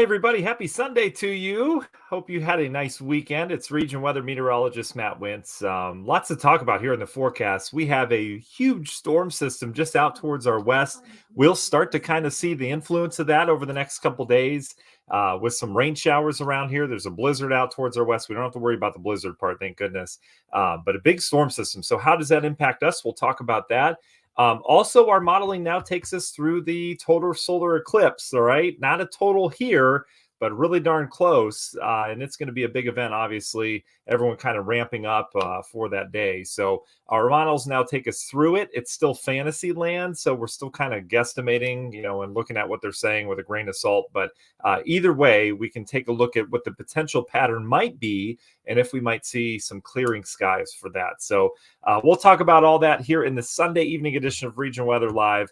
Hi, everybody. Happy Sunday to you. Hope you had a nice weekend. It's region weather meteorologist Matt Wintz. Lots to talk about here in the forecast. We have a huge storm system just out towards our west. We'll start to kind of see the influence of that over the next couple days with some rain showers around here. There's a blizzard out towards our west. We don't have to worry about the blizzard part, thank goodness. But a big storm system. So how does that impact us? We'll talk about that. Also, our modeling now takes us through the total solar eclipse. All right, not a total here, but really darn close. And it's going to be a big event, obviously. Everyone kind of ramping up for that day. So our models now take us through it. It's still fantasy land, so we're still kind of guesstimating, and looking at what they're saying with a grain of salt. But either way, we can take a look at what the potential pattern might be and if we might see some clearing skies for that. So we'll talk about all that here in the Sunday evening edition of Region Weather Live.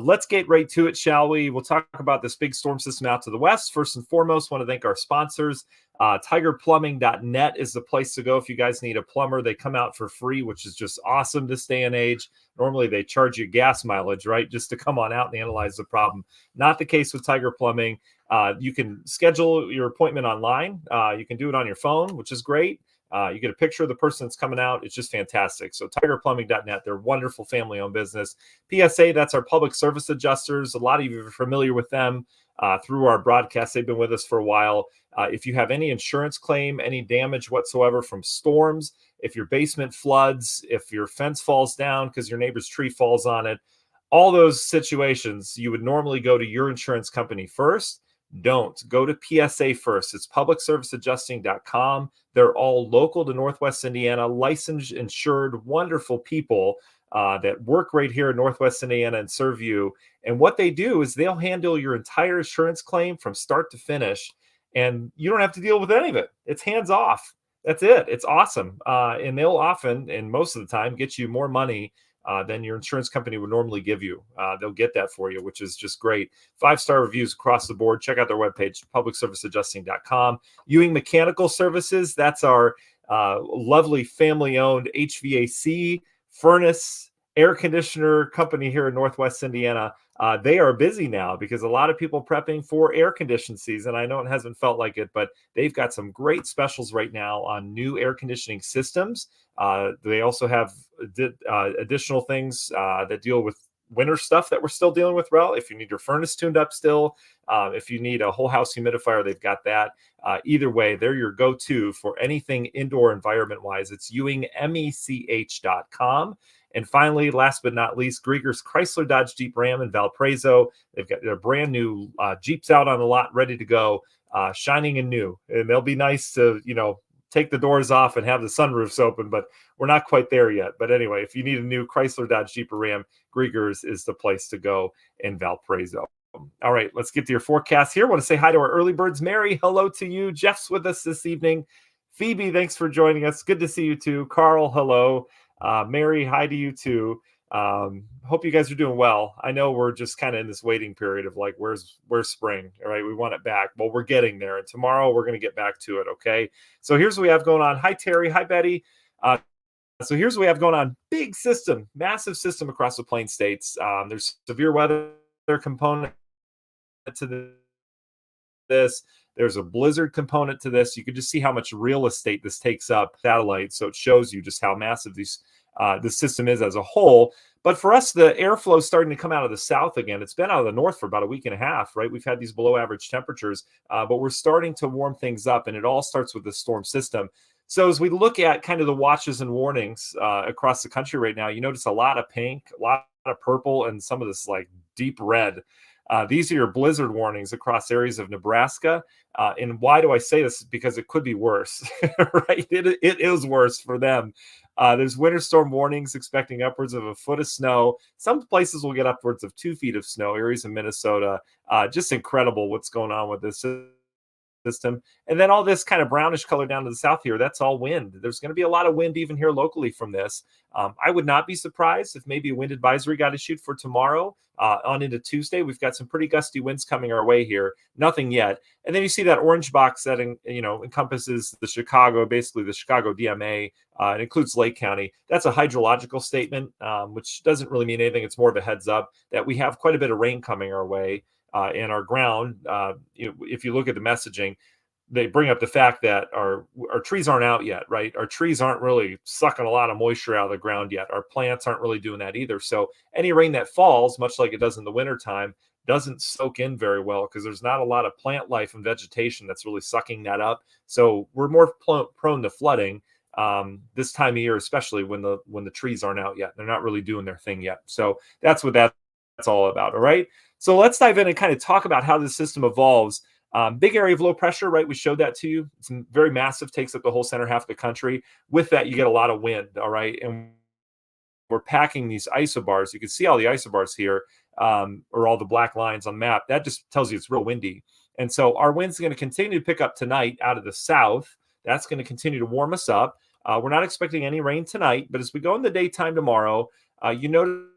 Let's get right to it, shall we? We'll talk about this big storm system out to the west. First and foremost, want to thank our sponsors. Tigerplumbing.net is the place to go if you guys need a plumber. They come out for free, which is just awesome this day and age. Normally, they charge you gas mileage, right, just to come on out and analyze the problem. Not the case with Tiger Plumbing. You can schedule your appointment online. You can do it on your phone, which is great. You get a picture of the person that's coming out. It's just fantastic. So tigerplumbing.net, they're a wonderful family-owned business. PSA, that's our public service adjusters. A lot of you are familiar with them through our broadcast. They've been with us for a while. If you have any insurance claim, any damage whatsoever from storms, if your basement floods, if your fence falls down because your neighbor's tree falls on it, all those situations, you would normally go to your insurance company first. Don't. Go to PSA first. It's publicserviceadjusting.com. They're all local to Northwest Indiana, licensed, insured, wonderful people that work right here in Northwest Indiana and serve you. And what they do is they'll handle your entire insurance claim from start to finish, and you don't have to deal with any of it. It's hands off. That's it. It's awesome. And they'll often, and most of the time, get you more money than your insurance company would normally give you. They'll get that for you, which is just great. 5-star reviews across the board. Check out their webpage, publicserviceadjusting.com. Ewing Mechanical Services, that's our lovely family-owned HVAC, furnace, air conditioner company here in Northwest Indiana. They are busy now because a lot of people prepping for air conditioning season. I know it hasn't felt like it, but they've got some great specials right now on new air conditioning systems. They also have additional things that deal with winter stuff that we're still dealing with. Well, if you need your furnace tuned up still, if you need a whole house humidifier, they've got that. Either way, they're your go-to for anything indoor environment-wise. It's ewingmech.com. And finally, last but not least, Grieger's Chrysler Dodge Jeep Ram in Valparaiso. They've got their brand new Jeeps out on the lot, ready to go, shining and new. And they'll be nice to, take the doors off and have the sunroofs open, but we're not quite there yet. But anyway, if you need a new Chrysler Dodge Jeep or Ram, Grieger's is the place to go in Valparaiso. All right, let's get to your forecast here. I want to say hi to our early birds. Mary, hello to you. Jeff's with us this evening. Phoebe, thanks for joining us. Good to see you too. Carl, hello. Mary, hi to you too. Hope you guys are doing well. I know we're just kind of in this waiting period of like, where's spring? All right, we want it back. Well, we're getting there, and tomorrow we're going to get back to it. Okay, so here's what we have going on. Hi, Terry. Hi, Betty. So here's what we have going on. Big system, massive system across the Plain States. There's severe weather component to this. There's a blizzard component to this. You can just see how much real estate this takes up, satellite. So it shows you just how massive this system is as a whole. But for us, the airflow is starting to come out of the south again. It's been out of the north for about a week and a half, right? We've had these below average temperatures, but we're starting to warm things up, and it all starts with the storm system. So as we look at kind of the watches and warnings across the country right now, you notice a lot of pink, a lot of purple, and some of this like deep red. These are your blizzard warnings across areas of Nebraska. And why do I say this? Because it could be worse, right? It is worse for them. There's winter storm warnings expecting upwards of 1 foot of snow. Some places will get upwards of 2 feet of snow, areas in Minnesota. Just incredible what's going on with this system. And then all this kind of brownish color down to the south here, that's all wind. There's going to be a lot of wind even here locally from this. I would not be surprised if maybe a wind advisory got issued for tomorrow on into Tuesday. We've got some pretty gusty winds coming our way here. Nothing yet. And then you see that orange box that encompasses the Chicago, basically the Chicago DMA. It includes Lake County. That's a hydrological statement, which doesn't really mean anything. It's more of a heads up that we have quite a bit of rain coming our way. and our ground. If you look at the messaging, they bring up the fact that our trees aren't out yet, right? Our trees aren't really sucking a lot of moisture out of the ground yet. Our plants aren't really doing that either. So any rain that falls, much like it does in the wintertime, doesn't soak in very well because there's not a lot of plant life and vegetation that's really sucking that up. So we're more prone to flooding this time of year, especially when the trees aren't out yet. They're not really doing their thing yet. So that's what that's all about. All right. So let's dive in and kind of talk about how the system evolves. Big area of low pressure, right? We showed that to you. It's very massive, takes up the whole center half of the country. With that, you get a lot of wind, all right? And we're packing these isobars. You can see all the isobars here, or all the black lines on the map. That just tells you it's real windy. And so our wind's going to continue to pick up tonight out of the south. That's going to continue to warm us up. We're not expecting any rain tonight, but as we go in the daytime tomorrow, you notice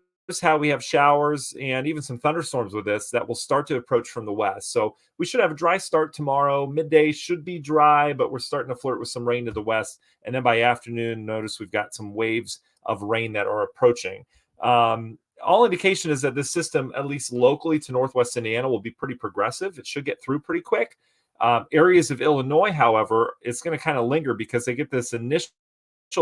how we have showers and even some thunderstorms with this that will start to approach from the west. So we should have a dry start tomorrow. Midday should be dry, but we're starting to flirt with some rain to the west. And then by afternoon, notice we've got some waves of rain that are approaching. All indication is that this system, at least locally to northwest Indiana, will be pretty progressive. It should get through pretty quick. Areas of Illinois, however, it's going to kind of linger because they get this initial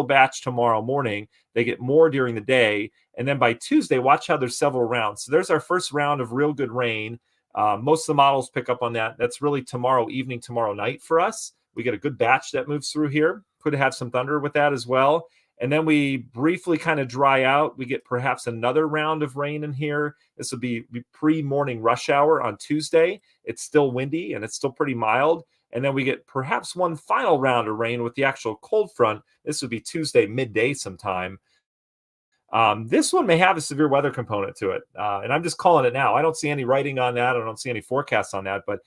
batch tomorrow morning. They get more during the day. And then by Tuesday, watch how there's several rounds. So there's our first round of real good rain. Most of the models pick up on that. That's really tomorrow evening, tomorrow night for us. We get a good batch that moves through here. Could have some thunder with that as well. And then we briefly kind of dry out. We get perhaps another round of rain in here. This will be pre-morning rush hour on Tuesday. It's still windy and it's still pretty mild. And then we get perhaps one final round of rain with the actual cold front. This would be Tuesday midday sometime. This one may have a severe weather component to it. And I'm just calling it now. I don't see any writing on that. I don't see any forecasts on that, but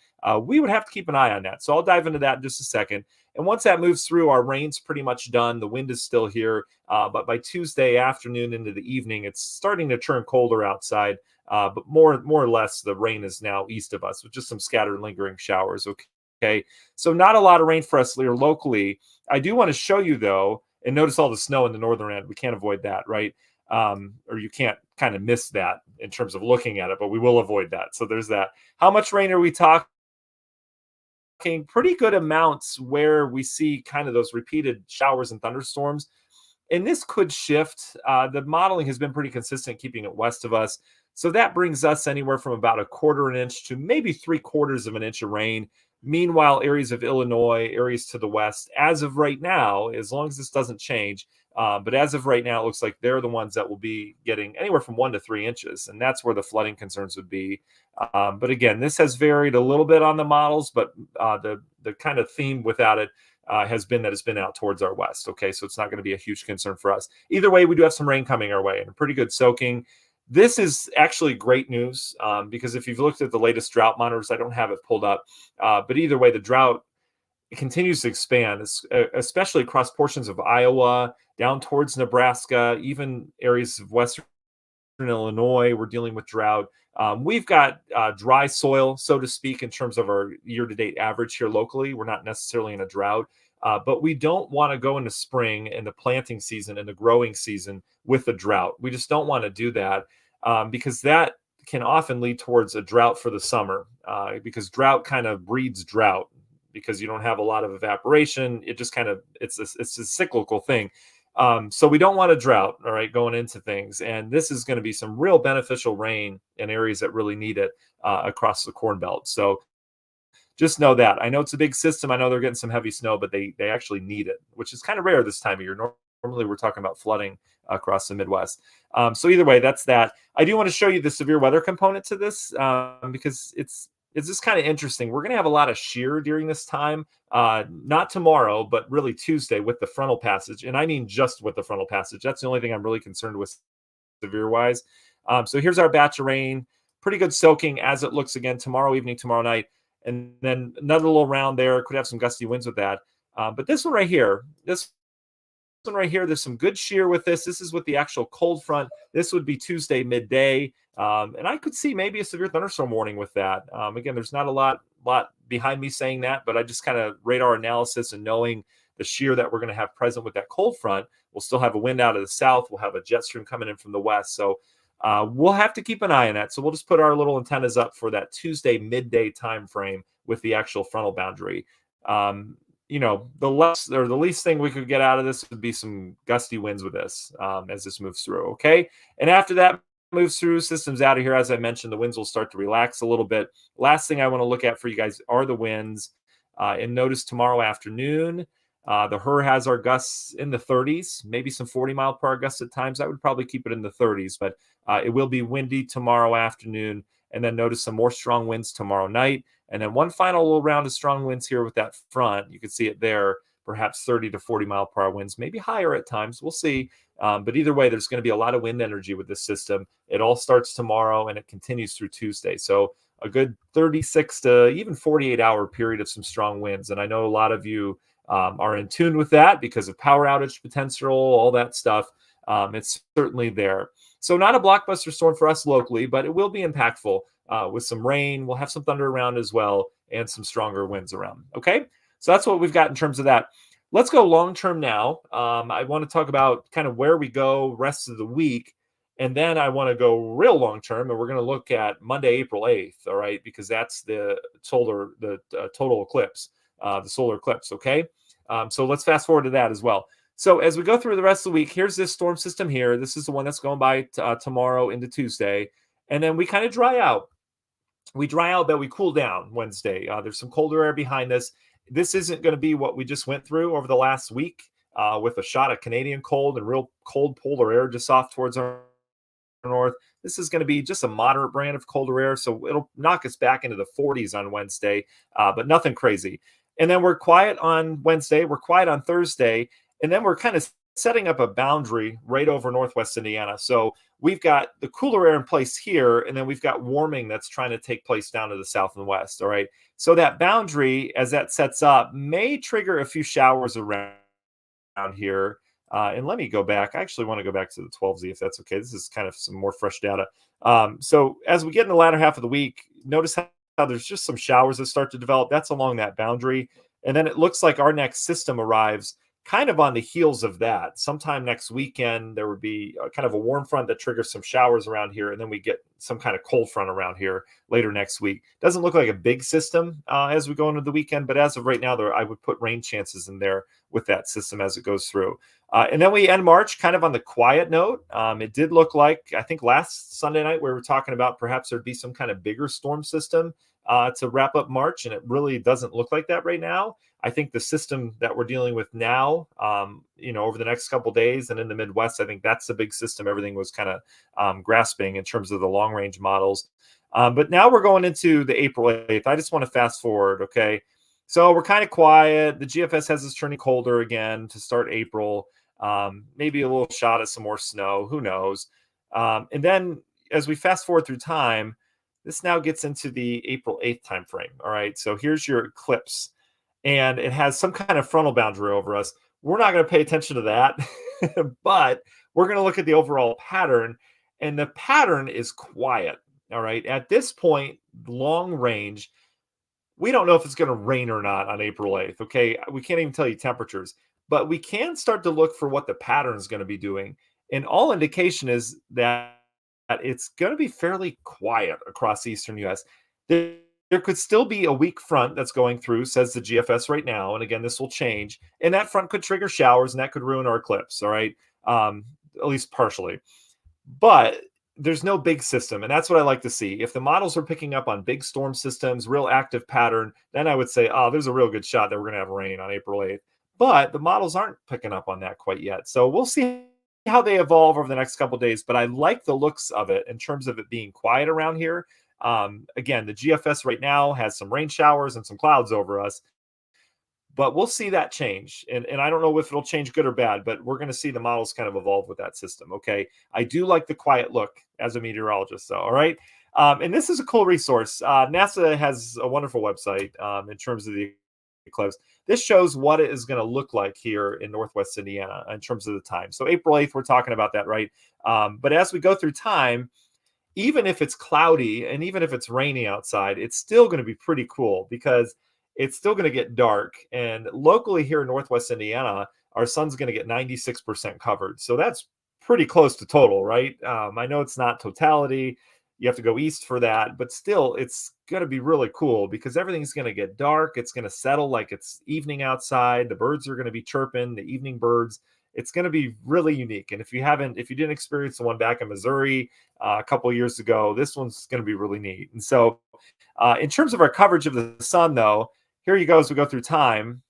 we would have to keep an eye on that. So I'll dive into that in just a second. And once that moves through, our rain's pretty much done. The wind is still here. But by Tuesday afternoon into the evening, it's starting to turn colder outside. But more or less, the rain is now east of us with just some scattered lingering showers. Okay. So not a lot of rain for us here locally. I do want to show you, though, and notice all the snow in the northern end. We can't avoid that, right? Or you can't kind of miss that in terms of looking at it, but we will avoid that. So there's that. How much rain are we talking? Pretty good amounts where we see kind of those repeated showers and thunderstorms. And this could shift. The modeling has been pretty consistent, keeping it west of us. So that brings us anywhere from about 1/4 inch to maybe 3/4 of an inch of rain. Meanwhile, areas of Illinois, areas to the west, as of right now, as long as this doesn't change, but as of right now, it looks like they're the ones that will be getting anywhere from 1 to 3 inches. And that's where the flooding concerns would be. But again, this has varied a little bit on the models, but the kind of theme without it has been that it's been out towards our west. Okay, so it's not going to be a huge concern for us. Either way, we do have some rain coming our way and a pretty good soaking. This is actually great news because if you've looked at the latest drought monitors, I don't have it pulled up, but either way, the drought continues to expand, especially across portions of Iowa, down towards Nebraska, even areas of western Illinois. We're dealing with drought. We've got dry soil, so to speak, in terms of our year-to-date average here locally. We're not necessarily in a drought, but we don't want to go into spring and the planting season and the growing season with a drought. We just don't want to do that because that can often lead towards a drought for the summer because drought kind of breeds drought because you don't have a lot of evaporation. It just kind of, it's a cyclical thing. So we don't want a drought, all right, going into things. And this is going to be some real beneficial rain in areas that really need it across the Corn Belt. So just know that. I know it's a big system. I know they're getting some heavy snow, but they actually need it, which is kind of rare this time of year. Normally we're talking about flooding across the Midwest. So either way, that's that. I do want to show you the severe weather component to this because it's just kind of interesting. We're going to have a lot of shear during this time, not tomorrow, but really Tuesday with the frontal passage. And I mean just with the frontal passage. That's the only thing I'm really concerned with severe-wise. So here's our batch of rain. Pretty good soaking as it looks again tomorrow evening, tomorrow night. And then another little round there. Could have some gusty winds with that. But this one right here, there's some good shear with this. This is with the actual cold front. This would be Tuesday midday. And I could see maybe a severe thunderstorm warning with that. Again, there's not a lot behind me saying that, but I just kind of radar analysis and knowing the shear that we're going to have present with that cold front. We'll still have a wind out of the south. We'll have a jet stream coming in from the west. So We'll have to keep an eye on that. So we'll just put our little antennas up for that Tuesday midday time frame with the actual frontal boundary. Um, the least thing we could get out of this would be some gusty winds with this as this moves through. Okay, and after that moves through, systems out of here. As I mentioned, the winds will start to relax a little bit. Last thing I want to look at for you guys are the winds. And notice tomorrow afternoon, the HER has our gusts in the 30s, maybe some 40-mile-per-hour gusts at times. I would probably keep it in the 30s, but it will be windy tomorrow afternoon. And then notice some more strong winds tomorrow night. And then one final little round of strong winds here with that front. You can see it there, perhaps 30 to 40-mile-per-hour winds, maybe higher at times. We'll see. But either way, there's going to be a lot of wind energy with this system. It all starts tomorrow and it continues through Tuesday. So a good 36 to even 48-hour period of some strong winds. And I know a lot of you are in tune with that because of power outage potential, all that stuff. It's certainly there. So not a blockbuster storm for us locally, but it will be impactful with some rain. We'll have some thunder around as well and some stronger winds around. Okay, so that's what we've got in terms of that. Let's go long term now. I want to talk about kind of where we go rest of the week. And then I want to go real long term, and we're going to look at Monday, April 8th, all right, because that's the total eclipse, the solar eclipse, okay? So let's fast forward to that as well. So as we go through the rest of the week, here's this storm system here. This is the one that's going by tomorrow into Tuesday. And then we kind of dry out. We dry out, but we cool down Wednesday. There's some colder air behind this. This isn't going to be what we just went through over the last week with a shot of Canadian cold and real cold polar air just off towards our north. This is going to be just a moderate brand of colder air, so it'll knock us back into the 40s on Wednesday, but nothing crazy. And then we're quiet on Wednesday, we're quiet on Thursday, and then we're kind of setting up a boundary right over Northwest Indiana. So we've got the cooler air in place here, and then we've got warming that's trying to take place down to the south and west. All right. So that boundary, as that sets up, may trigger a few showers around here. And let me go back. I actually want to go back to the 12Z if that's okay. This is kind of some more fresh data. So as we get in the latter half of the week, notice how there's just some showers that start to develop. That's along that boundary. And then it looks like our next system arrives kind of on the heels of that. Sometime next weekend, there would be kind of a warm front that triggers some showers around here. And then we get some kind of cold front around here later next week. Doesn't look like a big system as we go into the weekend. But as of right now, I would put rain chances in there with that system as it goes through. And then we end March kind of on the quiet note. It did look like, I think last Sunday night, we were talking about perhaps there'd be some kind of bigger storm system to wrap up March. And it really doesn't look like that right now. I think the system that we're dealing with now, over the next couple of days and in the Midwest, I think that's the big system everything was kind of grasping in terms of the long range models. But now we're going into the April 8th. I just want to fast forward. Okay. So we're kind of quiet. The GFS has us turning colder again to start April. Maybe a little shot of some more snow. Who knows? And then as we fast forward through time, this now gets into the April 8th time frame. All right. So here's your eclipse. And it has some kind of frontal boundary over us. We're not going to pay attention to that, but we're going to look at the overall pattern. And the pattern is quiet. All right. At this point, long range, we don't know if it's going to rain or not on April 8th. Okay. We can't even tell you temperatures, but we can start to look for what the pattern is going to be doing. And all indication is that it's going to be fairly quiet across the eastern U.S. There could still be a weak front that's going through, says the GFS right now. And again, this will change. And that front could trigger showers, and that could ruin our eclipse, all right? At least partially. But there's no big system, and that's what I like to see. If the models are picking up on big storm systems, real active pattern, then I would say, oh, there's a real good shot that we're going to have rain on April 8th. But the models aren't picking up on that quite yet. So we'll see how they evolve over the next couple of days. But I like the looks of it in terms of it being quiet around here. Again, the GFS right now has some rain showers and some clouds over us, but we'll see that change. And I don't know if it'll change good or bad, but we're going to see the models kind of evolve with that system. Okay. I do like the quiet look as a meteorologist though. All right. And this is a cool resource. NASA has a wonderful website in terms of the eclipse. This shows what it is going to look like here in Northwest Indiana in terms of the time. So April 8th, we're talking about that, right? But as we go through time, even if it's cloudy and even if it's rainy outside, it's still going to be pretty cool because it's still going to get dark. And locally here in Northwest Indiana, our sun's going to get 96% covered. So that's pretty close to total, right? I know it's not totality. You have to go east for that, but still, it's going to be really cool because everything's going to get dark. It's going to settle like it's evening outside. The birds are going to be chirping, the evening birds. It's going to be really unique. And if you didn't experience the one back in Missouri a couple of years ago, this one's going to be really neat. And so, in terms of our coverage of the sun, though, here you go as we go through time.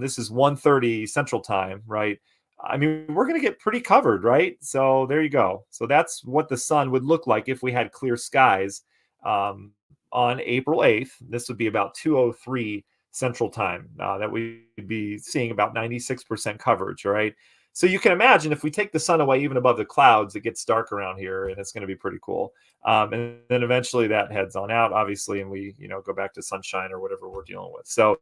This is 1:30 Central Time, right? I mean, we're going to get pretty covered, right? So there you go. So that's what the sun would look like if we had clear skies um, on April 8th. This would be about 2:03 Central Time that we'd be seeing about 96% coverage, right? So you can imagine if we take the sun away even above the clouds, it gets dark around here, and it's going to be pretty cool. And then eventually that heads on out, obviously, and we go back to sunshine or whatever we're dealing with. So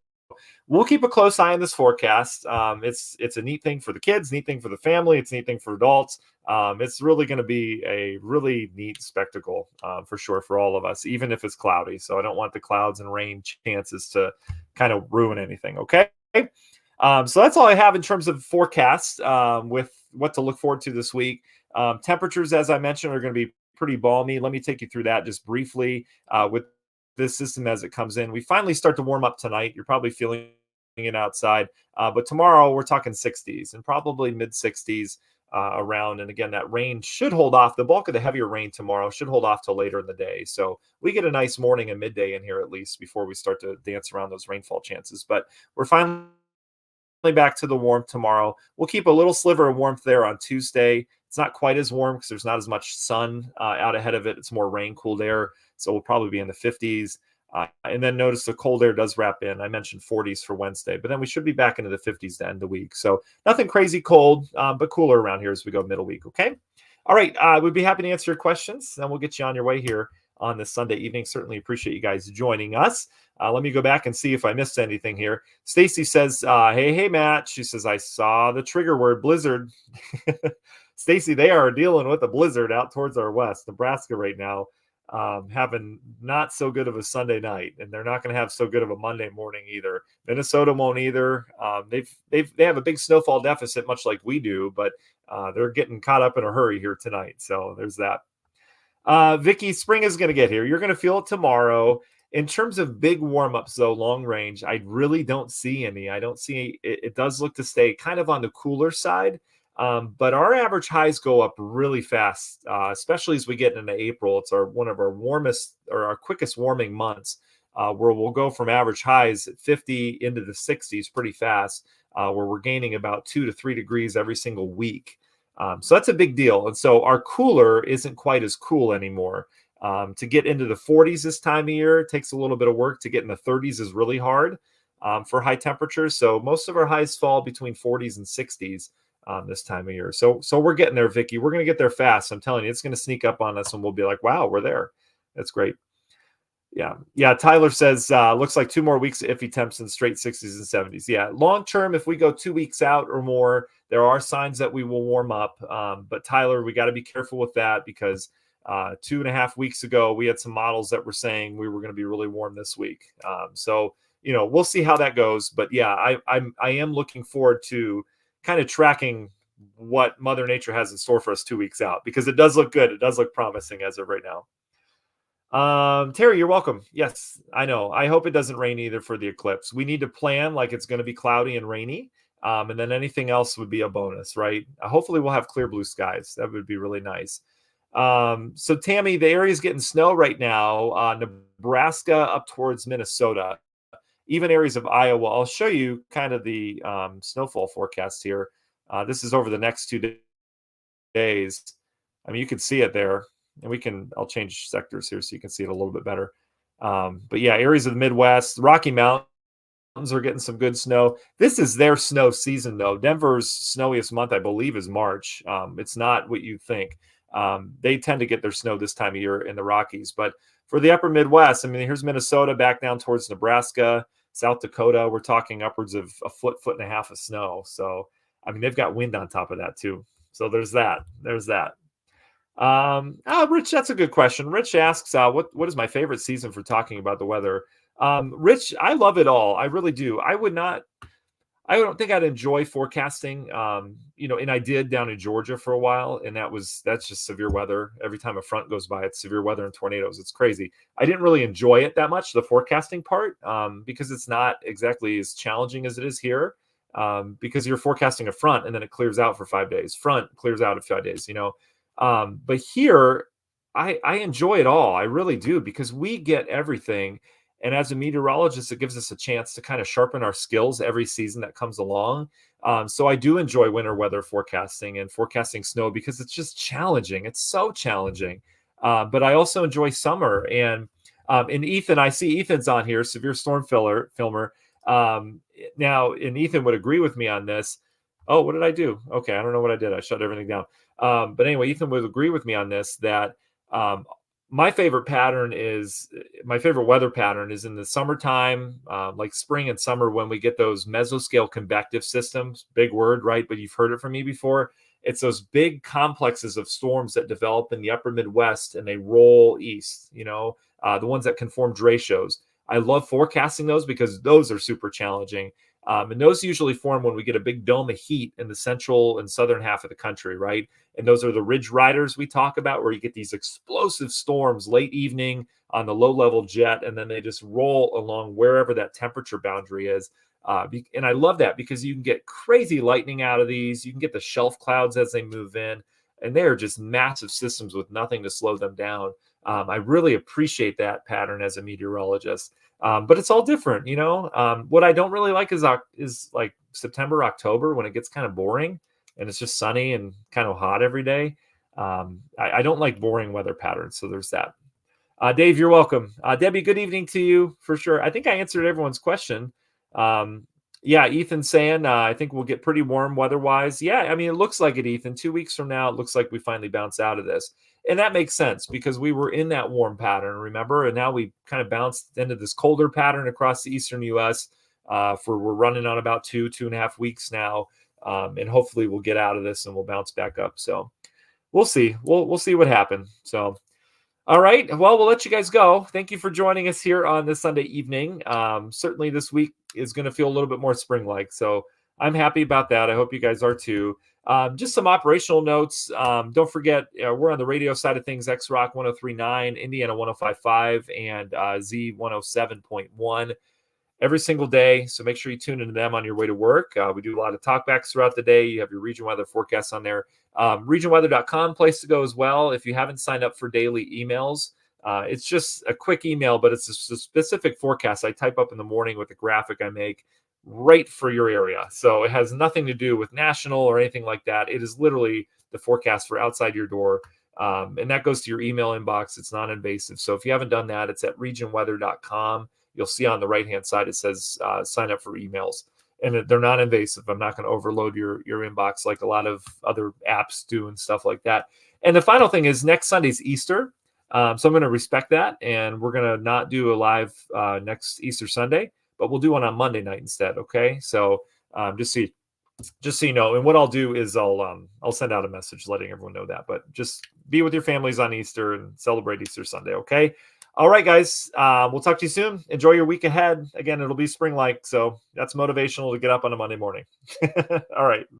we'll keep a close eye on this forecast. It's a neat thing for the kids, neat thing for the family, it's a neat thing for adults. It's really going to be a really neat spectacle for sure for all of us, even if it's cloudy. So I don't want the clouds and rain chances to kind of ruin anything. Okay. So that's all I have in terms of forecast with what to look forward to this week. Temperatures, as I mentioned, are going to be pretty balmy. Let me take you through that just briefly with this system as it comes in. We finally start to warm up tonight. You're probably feeling it outside, but tomorrow we're talking 60s and probably mid 60s around. And again, that rain should hold off. The bulk of the heavier rain tomorrow should hold off till later in the day. So we get a nice morning and midday in here at least before we start to dance around those rainfall chances. But we're finally back to the warmth tomorrow. We'll keep a little sliver of warmth there on Tuesday. It's not quite as warm because there's not as much sun out ahead of it. It's more rain, cooled air. So we'll probably be in the 50s. And then notice the cold air does wrap in. I mentioned 40s for Wednesday, but then we should be back into the 50s to end the week. So nothing crazy cold, but cooler around here as we go middle week. Okay. All right. We'd be happy to answer your questions, and we'll get you on your way here on this Sunday evening. Certainly appreciate you guys joining us. Let me go back and see if I missed anything here. Stacy says, hey, Matt. She says, I saw the trigger word blizzard. Stacy, they are dealing with a blizzard out towards our west, Nebraska right now, having not so good of a Sunday night, and they're not going to have so good of a Monday morning either. Minnesota won't either. They have a big snowfall deficit, much like we do, but they're getting caught up in a hurry here tonight. So there's that. Vicky, spring is going to get here. You're going to feel it tomorrow. In terms of big warm-ups, though, long range, I really don't see any. I don't see it does look to stay kind of on the cooler side. But our average highs go up really fast, especially as we get into April. It's one of our warmest or our quickest warming months, where we'll go from average highs at 50 into the 60s pretty fast, where we're gaining about 2 to 3 degrees every single week. So that's a big deal. And so our cooler isn't quite as cool anymore. To get into the 40s this time of year, it takes a little bit of work. To get in the 30s is really hard for high temperatures. So most of our highs fall between 40s and 60s this time of year. So we're getting there, Vicky. We're going to get there fast. I'm telling you, it's going to sneak up on us and we'll be like, wow, we're there. That's great. Yeah. Tyler says, looks like 2 more weeks of iffy temps in straight 60s and 70s. Yeah. Long term, if we go 2 weeks out or more, there are signs that we will warm up. But Tyler, we got to be careful with that because 2.5 weeks ago, we had some models that were saying we were going to be really warm this week. So we'll see how that goes. But yeah, I am looking forward to kind of tracking what Mother Nature has in store for us 2 weeks out, because it does look good. It does look promising as of right now. Terry, you're welcome. Yes, I know. I hope it doesn't rain either for the eclipse. We need to plan like it's going to be cloudy and rainy. And then anything else would be a bonus, right? Hopefully we'll have clear blue skies. That would be really nice. So Tammy, the area is getting snow right now. Nebraska up towards Minnesota, even areas of Iowa. I'll show you kind of the snowfall forecast here. This is over the next 2 days. I mean, you can see it there, and I'll change sectors here so you can see it a little bit better. But yeah, areas of the Midwest, Rocky Mountains are getting some good snow. This is their snow season, though. Denver's snowiest month, I believe, is March. It's not what you think. They tend to get their snow this time of year in the Rockies. But for the upper Midwest, I mean, here's Minnesota back down towards Nebraska, South Dakota. We're talking upwards of a foot and a half of snow. So, I mean, they've got wind on top of that too. So there's that. Rich, that's a good question. Rich asks, what is my favorite season for talking about the weather? Rich, I love it all. I really do. I don't think I'd enjoy forecasting. And I did down in Georgia for a while, and that's just severe weather. Every time a front goes by, it's severe weather and tornadoes. It's crazy. I didn't really enjoy it that much, the forecasting part, because it's not exactly as challenging as it is here. Because you're forecasting a front and then it clears out for 5 days. Front clears out in 5 days. But here, I enjoy it all. I really do, because we get everything. And as a meteorologist, it gives us a chance to kind of sharpen our skills every season that comes along. So I do enjoy winter weather forecasting and forecasting snow, because it's just challenging. It's so challenging. But I also enjoy summer. And Ethan, I see Ethan's on here, severe storm filmer. Now, and Ethan would agree with me on this. Oh, what did I do? Okay, I don't know what I did. I shut everything down. But anyway, Ethan would agree with me on this, that um, my favorite weather pattern is in the summertime, like spring and summer, when we get those mesoscale convective systems. Big word, right? But you've heard it from me before. It's those big complexes of storms that develop in the upper Midwest and they roll east, the ones that can form derechos. I love forecasting those because those are super challenging. And those usually form when we get a big dome of heat in the central and southern half of the country, right? And those are the ridge riders we talk about, where you get these explosive storms late evening on the low level jet, and then they just roll along wherever that temperature boundary is. And I love that because you can get crazy lightning out of these. You can get the shelf clouds as they move in, and they are just massive systems with nothing to slow them down. I really appreciate that pattern as a meteorologist. But it's all different. What I don't really like is like September, October, when it gets kind of boring and it's just sunny and kind of hot every day. I don't like boring weather patterns. So there's that. Dave, you're welcome. Debbie, good evening to you for sure. I think I answered everyone's question. Yeah, Ethan's saying, I think we'll get pretty warm weather-wise. Yeah, I mean, it looks like it, Ethan. 2 weeks from now, it looks like we finally bounce out of this. And that makes sense because we were in that warm pattern, remember? And now we kind of bounced into this colder pattern across the eastern U.S. We're running on about 2.5 weeks now. And hopefully we'll get out of this and we'll bounce back up. So we'll see. We'll see what happens. So all right. Well, we'll let you guys go. Thank you for joining us here on this Sunday evening. Certainly this week is going to feel a little bit more spring-like. So I'm happy about that. I hope you guys are too. Just some operational notes. Don't forget, we're on the radio side of things, X-Rock 103.9, Indiana 105.5, and Z 107.1 every single day. So make sure you tune into them on your way to work. We do a lot of talkbacks throughout the day. You have your region weather forecasts on there. Regionweather.com, place to go as well. If you haven't signed up for daily emails, it's just a quick email, but it's a specific forecast I type up in the morning with the graphic I make right for your area. So it has nothing to do with national or anything like that. It is literally the forecast for outside your door. And that goes to your email inbox. It's non-invasive. So if you haven't done that, it's at regionweather.com. You'll see on the right-hand side, it says sign up for emails. And they're not invasive. I'm not going to overload your inbox like a lot of other apps do and stuff like that. And the final thing is next Sunday's Easter. So I'm going to respect that. And we're going to not do a live next Easter Sunday, but we'll do one on Monday night instead. Okay. So just so you know, and what I'll do is I'll send out a message letting everyone know that, but just be with your families on Easter and celebrate Easter Sunday. Okay. All right, guys. We'll talk to you soon. Enjoy your week ahead. Again, it'll be spring-like, so that's motivational to get up on a Monday morning. All right.